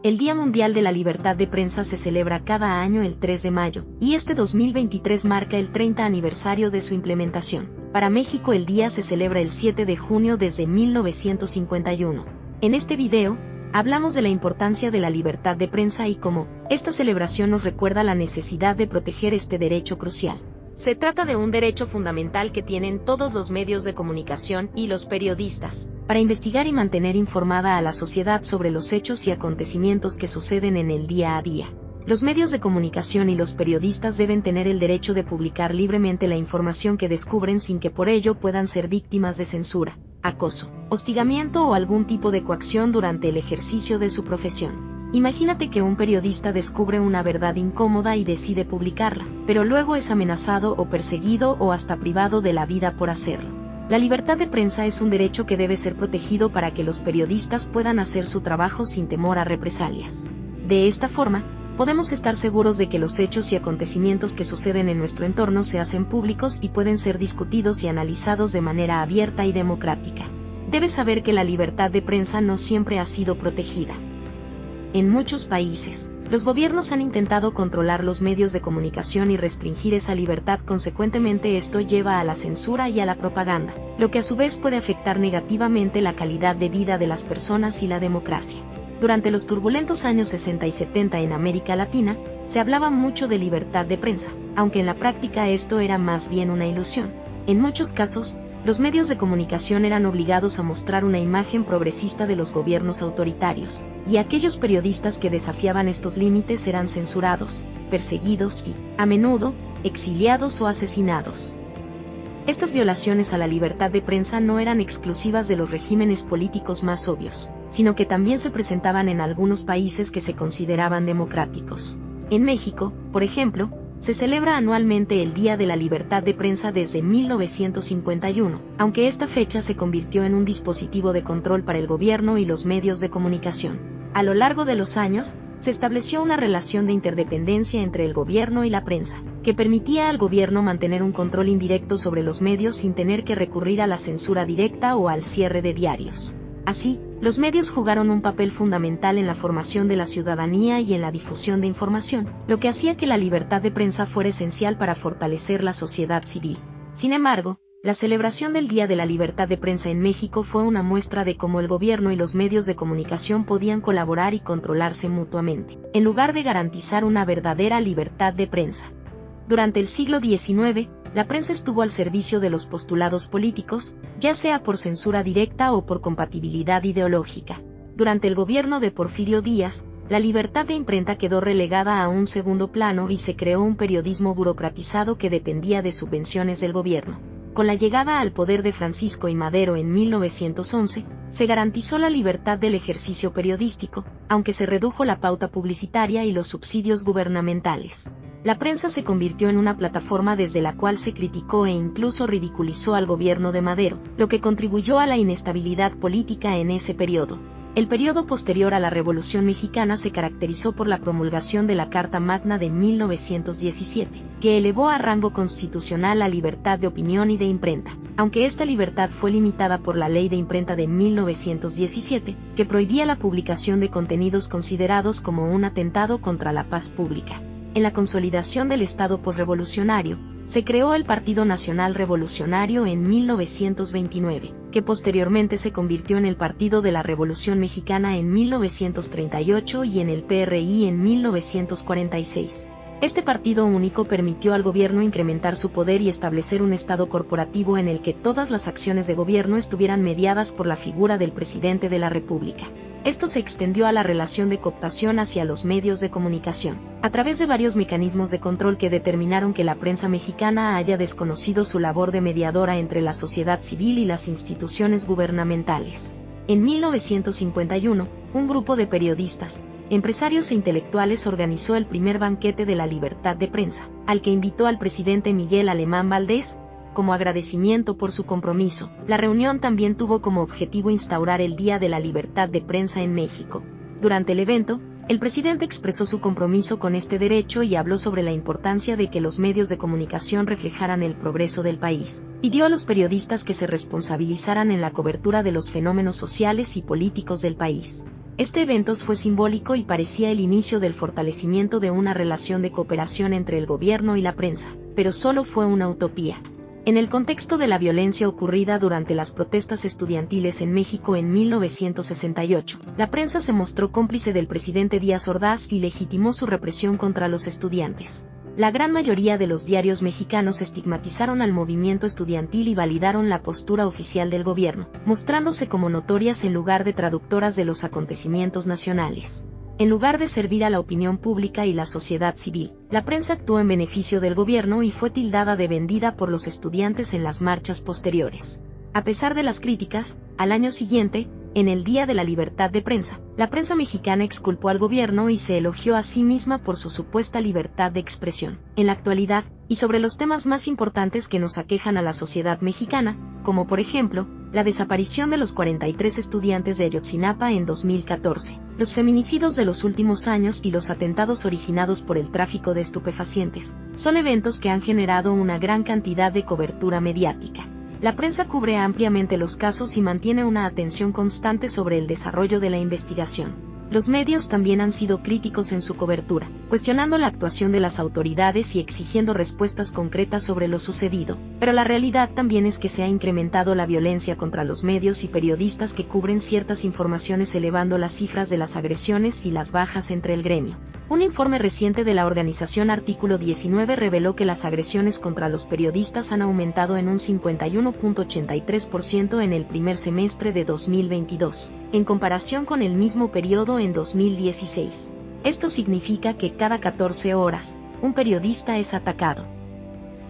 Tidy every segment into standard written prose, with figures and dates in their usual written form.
El Día Mundial de la Libertad de Prensa se celebra cada año el 3 de mayo, y este 2023 marca el 30 aniversario de su implementación. Para México el día se celebra el 7 de junio desde 1951. En este video, hablamos de la importancia de la libertad de prensa y cómo esta celebración nos recuerda la necesidad de proteger este derecho crucial. Se trata de un derecho fundamental que tienen todos los medios de comunicación y los periodistas, para investigar y mantener informada a la sociedad sobre los hechos y acontecimientos que suceden en el día a día. Los medios de comunicación y los periodistas deben tener el derecho de publicar libremente la información que descubren sin que por ello puedan ser víctimas de censura, acoso, hostigamiento o algún tipo de coacción durante el ejercicio de su profesión. Imagínate que un periodista descubre una verdad incómoda y decide publicarla, pero luego es amenazado o perseguido o hasta privado de la vida por hacerlo. La libertad de prensa es un derecho que debe ser protegido para que los periodistas puedan hacer su trabajo sin temor a represalias. De esta forma, podemos estar seguros de que los hechos y acontecimientos que suceden en nuestro entorno se hacen públicos y pueden ser discutidos y analizados de manera abierta y democrática. Debes saber que la libertad de prensa no siempre ha sido protegida. En muchos países, los gobiernos han intentado controlar los medios de comunicación y restringir esa libertad. Consecuentemente, esto lleva a la censura y a la propaganda, lo que a su vez puede afectar negativamente la calidad de vida de las personas y la democracia. Durante los turbulentos años 60 y 70 en América Latina, se hablaba mucho de libertad de prensa, aunque en la práctica esto era más bien una ilusión. En muchos casos, los medios de comunicación eran obligados a mostrar una imagen progresista de los gobiernos autoritarios, y aquellos periodistas que desafiaban estos límites eran censurados, perseguidos y, a menudo, exiliados o asesinados. Estas violaciones a la libertad de prensa no eran exclusivas de los regímenes políticos más obvios, sino que también se presentaban en algunos países que se consideraban democráticos. En México, por ejemplo, se celebra anualmente el Día de la Libertad de Prensa desde 1951, aunque esta fecha se convirtió en un dispositivo de control para el gobierno y los medios de comunicación. A lo largo de los años, se estableció una relación de interdependencia entre el gobierno y la prensa, que permitía al gobierno mantener un control indirecto sobre los medios sin tener que recurrir a la censura directa o al cierre de diarios. Así, los medios jugaron un papel fundamental en la formación de la ciudadanía y en la difusión de información, lo que hacía que la libertad de prensa fuera esencial para fortalecer la sociedad civil. Sin embargo, la celebración del Día de la Libertad de Prensa en México fue una muestra de cómo el gobierno y los medios de comunicación podían colaborar y controlarse mutuamente, en lugar de garantizar una verdadera libertad de prensa. Durante el siglo XIX, la prensa estuvo al servicio de los postulados políticos, ya sea por censura directa o por compatibilidad ideológica. Durante el gobierno de Porfirio Díaz, la libertad de imprenta quedó relegada a un segundo plano y se creó un periodismo burocratizado que dependía de subvenciones del gobierno. Con la llegada al poder de Francisco I. Madero en 1911, se garantizó la libertad del ejercicio periodístico, aunque se redujo la pauta publicitaria y los subsidios gubernamentales. La prensa se convirtió en una plataforma desde la cual se criticó e incluso ridiculizó al gobierno de Madero, lo que contribuyó a la inestabilidad política en ese periodo. El periodo posterior a la Revolución Mexicana se caracterizó por la promulgación de la Carta Magna de 1917, que elevó a rango constitucional la libertad de opinión y de imprenta, aunque esta libertad fue limitada por la Ley de Imprenta de 1917, que prohibía la publicación de contenidos considerados como un atentado contra la paz pública. En la consolidación del Estado posrevolucionario, se creó el Partido Nacional Revolucionario en 1929, que posteriormente se convirtió en el Partido de la Revolución Mexicana en 1938 y en el PRI en 1946. Este partido único permitió al gobierno incrementar su poder y establecer un Estado corporativo en el que todas las acciones de gobierno estuvieran mediadas por la figura del presidente de la República. Esto se extendió a la relación de cooptación hacia los medios de comunicación, a través de varios mecanismos de control que determinaron que la prensa mexicana haya desconocido su labor de mediadora entre la sociedad civil y las instituciones gubernamentales. En 1951, un grupo de periodistas, empresarios e intelectuales organizó el primer banquete de la libertad de prensa, al que invitó al presidente Miguel Alemán Valdés. Como agradecimiento por su compromiso, la reunión también tuvo como objetivo instaurar el Día de la Libertad de Prensa en México. Durante el evento, el presidente expresó su compromiso con este derecho y habló sobre la importancia de que los medios de comunicación reflejaran el progreso del país. Pidió a los periodistas que se responsabilizaran en la cobertura de los fenómenos sociales y políticos del país. Este evento fue simbólico y parecía el inicio del fortalecimiento de una relación de cooperación entre el gobierno y la prensa, pero solo fue una utopía. En el contexto de la violencia ocurrida durante las protestas estudiantiles en México en 1968, la prensa se mostró cómplice del presidente Díaz Ordaz y legitimó su represión contra los estudiantes. La gran mayoría de los diarios mexicanos estigmatizaron al movimiento estudiantil y validaron la postura oficial del gobierno, mostrándose como notorias en lugar de traductoras de los acontecimientos nacionales. En lugar de servir a la opinión pública y la sociedad civil, la prensa actuó en beneficio del gobierno y fue tildada de vendida por los estudiantes en las marchas posteriores. A pesar de las críticas, al año siguiente, en el Día de la Libertad de Prensa, la prensa mexicana exculpó al gobierno y se elogió a sí misma por su supuesta libertad de expresión. En la actualidad, y sobre los temas más importantes que nos aquejan a la sociedad mexicana, como por ejemplo, la desaparición de los 43 estudiantes de Ayotzinapa en 2014, los feminicidios de los últimos años y los atentados originados por el tráfico de estupefacientes, son eventos que han generado una gran cantidad de cobertura mediática. La prensa cubre ampliamente los casos y mantiene una atención constante sobre el desarrollo de la investigación. Los medios también han sido críticos en su cobertura, cuestionando la actuación de las autoridades y exigiendo respuestas concretas sobre lo sucedido, pero la realidad también es que se ha incrementado la violencia contra los medios y periodistas que cubren ciertas informaciones, elevando las cifras de las agresiones y las bajas entre el gremio. Un informe reciente de la organización Artículo 19 reveló que las agresiones contra los periodistas han aumentado en un 51.83% en el primer semestre de 2022, en comparación con el mismo periodo en 2016. Esto significa que cada 14 horas, un periodista es atacado.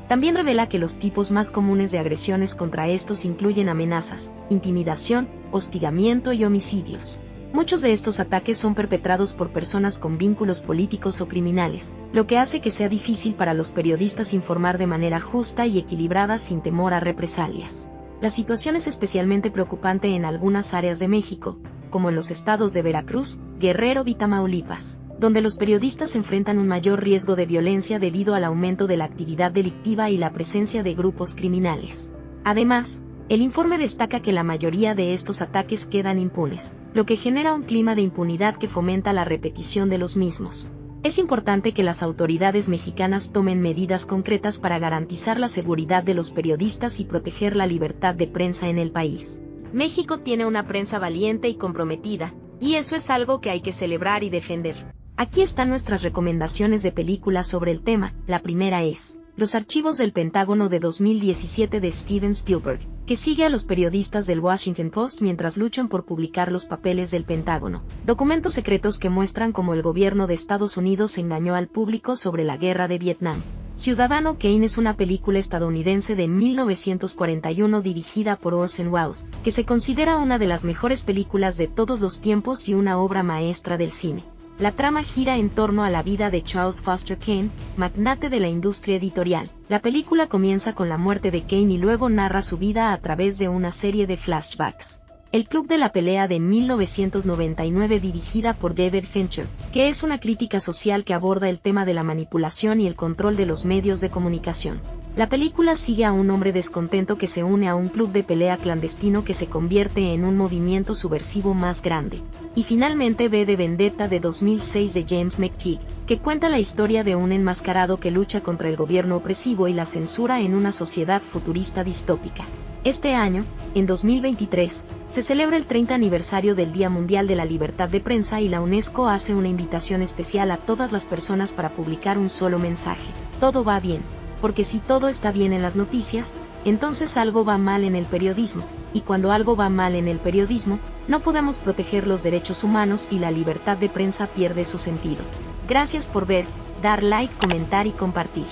También revela que los tipos más comunes de agresiones contra estos incluyen amenazas, intimidación, hostigamiento y homicidios. Muchos de estos ataques son perpetrados por personas con vínculos políticos o criminales, lo que hace que sea difícil para los periodistas informar de manera justa y equilibrada sin temor a represalias. La situación es especialmente preocupante en algunas áreas de México, como en los estados de Veracruz, Guerrero y Tamaulipas, donde los periodistas enfrentan un mayor riesgo de violencia debido al aumento de la actividad delictiva y la presencia de grupos criminales. Además, el informe destaca que la mayoría de estos ataques quedan impunes, lo que genera un clima de impunidad que fomenta la repetición de los mismos. Es importante que las autoridades mexicanas tomen medidas concretas para garantizar la seguridad de los periodistas y proteger la libertad de prensa en el país. México tiene una prensa valiente y comprometida, y eso es algo que hay que celebrar y defender. Aquí están nuestras recomendaciones de películas sobre el tema. La primera es Los archivos del Pentágono de 2017 de Steven Spielberg, que sigue a los periodistas del Washington Post mientras luchan por publicar los papeles del Pentágono, documentos secretos que muestran cómo el gobierno de Estados Unidos engañó al público sobre la guerra de Vietnam. Ciudadano Kane es una película estadounidense de 1941 dirigida por Orson Welles, que se considera una de las mejores películas de todos los tiempos y una obra maestra del cine. La trama gira en torno a la vida de Charles Foster Kane, magnate de la industria editorial. La película comienza con la muerte de Kane y luego narra su vida a través de una serie de flashbacks. El Club de la Pelea de 1999 dirigida por David Fincher, que es una crítica social que aborda el tema de la manipulación y el control de los medios de comunicación. La película sigue a un hombre descontento que se une a un club de pelea clandestino que se convierte en un movimiento subversivo más grande. Y finalmente V de Vendetta de 2006 de James McTeague, que cuenta la historia de un enmascarado que lucha contra el gobierno opresivo y la censura en una sociedad futurista distópica. Este año, en 2023, se celebra el 30 aniversario del Día Mundial de la Libertad de Prensa y la UNESCO hace una invitación especial a todas las personas para publicar un solo mensaje. Todo va bien, porque si todo está bien en las noticias, entonces algo va mal en el periodismo, y cuando algo va mal en el periodismo, no podemos proteger los derechos humanos y la libertad de prensa pierde su sentido. Gracias por ver, dar like, comentar y compartir.